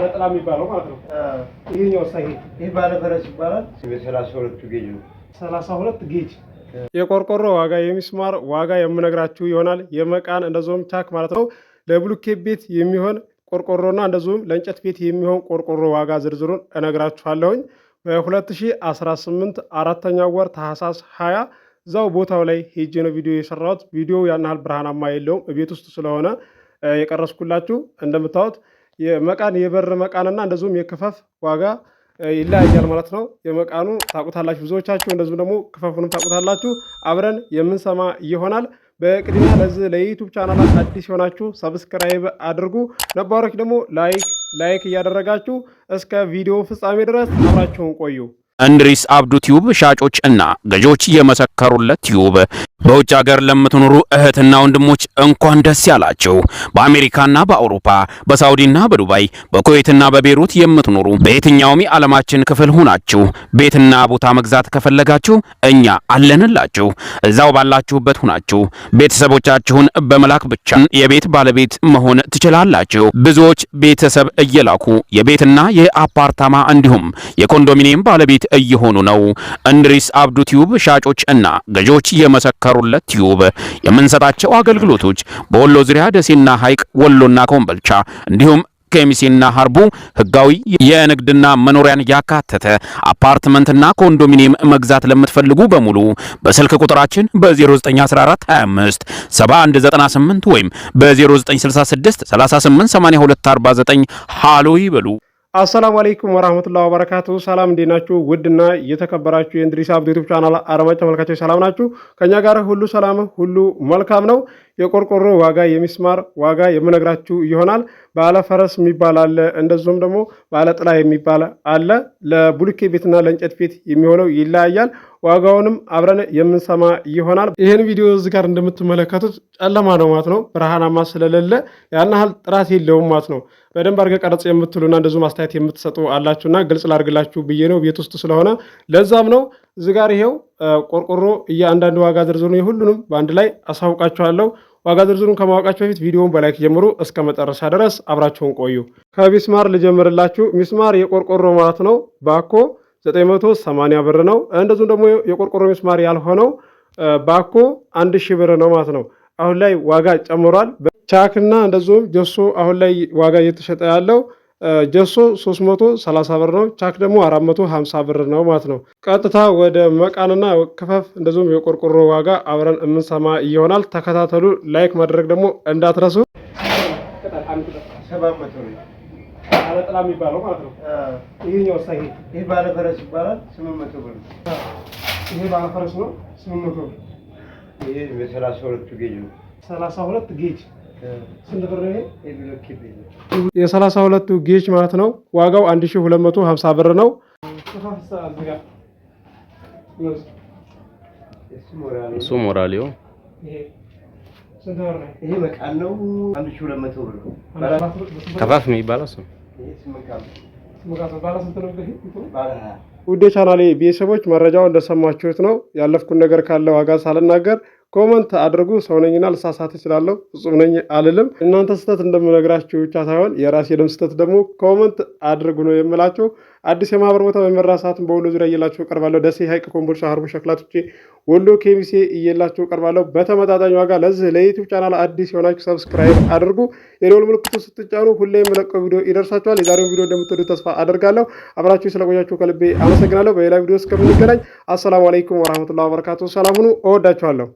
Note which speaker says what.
Speaker 1: ጥላ የሚባለው ማለት ነው። ይሄኛው ሳይሄ
Speaker 2: ይሄ ባለ ፈረስ ይባላል። 32 ጌጅ ነው።
Speaker 1: 32 ጌጅ የቆርቆሮ ዋጋ የሚስማር ዋጋ የምነግራችሁ ይሆናል። የመቃን እንደዚሁም ቻክ ማለት ነው። ለብሎኬት ቤት የሚሆን ቆርቆሮና እንደዚሁም ለእንጨት ቤት የሚሆን ቆርቆሮ ዋጋ ዝርዝሩን እነግራችኋለሁኝ። በ2018 አራተኛው ወር ታህሳስ 20 እዛው ቦታው ላይ ሄጄ ነው ቪዲዮ የሰራሁት። ቪዲዮ ያን ያህል ብርሃናማ የለውም፣ ቤት ውስጥ ስለሆነ የቀረስኩላችሁ። እንደምታዩት የመቃን የበር መቃንና እንደዚሁም የክፈፍ ዋጋ ይለያያል ማለት ነው። የመቃኑ ታቁታላችሁ ብዙዎቻችሁ፣ እንደዚሁም ደግሞ ክፈፉንም ታቁታላችሁ። አብረን የምንሰማ ይሆናል። በቅድሚያ ለዚህ ለዩቲዩብ ቻናል አዲስ የሆናችሁ ሰብስክራይብ አድርጉ፣ ነባሮች ደግሞ ላይክ እያደረጋችሁ እስከ ቪዲዮ ፍጻሜ ድረስ አብራችሁን ቆዩ።
Speaker 3: እንድሪስ አብዱ ቲዩብ ሻጮች እና ገዢዎች የመሰከሩለት ቲዩብ። በውጭ ሀገር ለምትኖሩ እህትና ወንድሞች እንኳን ደስ ያላችሁ። በአሜሪካና በአውሮፓ በሳውዲና በዱባይ በኩዌትና በቤሩት የምትኖሩ በየትኛውም የዓለማችን ክፍል ሆናችሁ ቤትና ቦታ መግዛት ከፈለጋችሁ እኛ አለንላችሁ። እዛው ባላችሁበት ሆናችሁ ቤተሰቦቻችሁን በመላክ ብቻ የቤት ባለቤት መሆን ትችላላችሁ። ብዙዎች ቤተሰብ እየላኩ የቤትና የአፓርታማ እንዲሁም የኮንዶሚኒየም ባለቤት እየሆኑ ነው። እንድሪስ አብዱ ቲዩብ ሻጮች እና ገዢዎች የመሰከሩለት ቲዩብ። የምንሰጣቸው አገልግሎቶች በወሎ ዙሪያ ደሴና ሐይቅ፣ ወሎና ኮምቦልቻ እንዲሁም ከሚሴና ሀርቡ ህጋዊ የንግድና መኖሪያን ያካተተ አፓርትመንትና ኮንዶሚኒየም መግዛት ለምትፈልጉ በሙሉ በስልክ ቁጥራችን በ0914 25 7198 ወይም በ0966 38 82 49 ሃሎ ይበሉ።
Speaker 1: አሰላሙ አለይኩም ወራህመቱላሂ ወበረካቱ። ሰላም እንዴት ናችሁ? ውድና የተከበራችሁ የእንድሪስ አብዱ ዩቲዩብ ቻናል አድማጭ ተመልካቾች ሰላም ናችሁ? ከኛ ጋር ሁሉ ሰላም ሁሉ መልካም ነው። የቆርቆሮ ዋጋ የሚስማር ዋጋ የምነግራችሁ ይሆናል። ባለ ፈረስ የሚባል አለ፣ እንደዚሁም ደግሞ ባለ ጥላ የሚባል አለ። ለብሎኬት ቤትና ለእንጨት ቤት የሚሆነው ይለያያል። ዋጋውንም አብረን የምንሰማ ይሆናል። ይህን ቪዲዮ እዚህ ጋር እንደምትመለከቱት ጨለማ ነው ማለት ነው። ብርሃናማ ስለሌለ ያን ያህል ጥራት የለውም ማለት ነው። በደንብ አድርገህ ቀረጽ የምትሉና እንደዚሁም አስተያየት የምትሰጡ አላችሁና ግልጽ ላድርግላችሁ ብዬ ነው፣ ቤት ውስጥ ስለሆነ ለዛም ነው። እዚህ ጋር ይሄው ቆርቆሮ እያንዳንዱ ዋጋ ዝርዝሩን ሁሉንም በአንድ ላይ አሳውቃችኋለሁ። ዋጋ ዝርዝሩን ከማወቃችሁ በፊት ቪዲዮውን በላይክ ጀምሩ፣ እስከ መጨረሻ ድረስ አብራችሁን ቆዩ። ከሚስማር ልጀምርላችሁ። ሚስማር የቆርቆሮ ማለት ነው ባኮ 980 ብር ነው። እንደዚሁም ደግሞ የቆርቆሮ ሚስማር ያልሆነው ባኮ 1000 ብር ነው ማለት ነው። አሁን ላይ ዋጋ ጨምሯል። ቻክና እንደዚሁም ጀሶ አሁን ላይ ዋጋ እየተሸጠ ያለው ጀሶ 330 ብር ነው። ቻክ ደግሞ 450 ብር ነው ማለት ነው። ቀጥታ ወደ መቃንና ክፈፍ እንደዚሁም የቆርቆሮ ዋጋ አብረን የምንሰማ ይሆናል። ተከታተሉ። ላይክ ማድረግ ደግሞ እንዳትረሱ። ባለ ጥላ የሚባለው ማለት ነው። ይሄኛው ሳይሄ
Speaker 2: ይሄ ባለ ፈረስ ይባላል። 800 ብር።
Speaker 1: ይሄ ባለ ፈረስ ነው 800 ብር።
Speaker 2: ይሄ 32 ጌጅ ነው።
Speaker 1: 32 ጌጅ ስንት ብር ነው?
Speaker 2: ይሄ ብሎኬት ቤት ነው።
Speaker 1: የ32 ጌጅ ማለት ነው። ዋጋው 1250 ብር ነው።
Speaker 3: እሱ ሞራሊዮ
Speaker 2: ይሄ መቃን ነው። 1200 ብር ነው።
Speaker 3: ከፋፍ የሚባለው እሱ
Speaker 1: ውድ ቻናሌ ቤተሰቦች መረጃው እንደሰማችሁት ነው። ያለፍኩን ነገር ካለ ዋጋ ሳልናገር ኮመንት አድርጉ። ሰው ነኝና ልሳሳት እችላለሁ፣ ፍጹም ነኝ አልልም። እናንተ ስህተት እንደምነግራችሁ ብቻ ሳይሆን የራሴንም ስህተት ደግሞ ኮመንት አድርጉ ነው የምላችሁ። አዲስ የማህበር ቦታ በመራ ሰዓትን በወሎ ዙሪያ እየላችሁ እቀርባለሁ። ደሴ፣ ሐይቅ፣ ኮምቦልቻ፣ ሀርቡ፣ ሸክላቶቼ፣ ወሎ፣ ኬሚሴ እየላችሁ እቀርባለሁ በተመጣጣኝ ዋጋ። ለዚህ ለዩቲዩብ ቻናል አዲስ የሆናችሁ ሰብስክራይብ አድርጉ። የደወል ምልክቱ ስትጫኑ ሁሌ የምለቀው ቪዲዮ ይደርሳችኋል። የዛሬውን ቪዲዮ እንደምትወዱ ተስፋ አደርጋለሁ። አብራችሁ ስለቆያችሁ ከልቤ አመሰግናለሁ። በሌላ ቪዲዮ እስከምንገናኝ አሰላሙ አለይኩም ወራህመቱላሂ ወበረካቱ። ሰላም ሁኑ። እወዳችኋለሁ።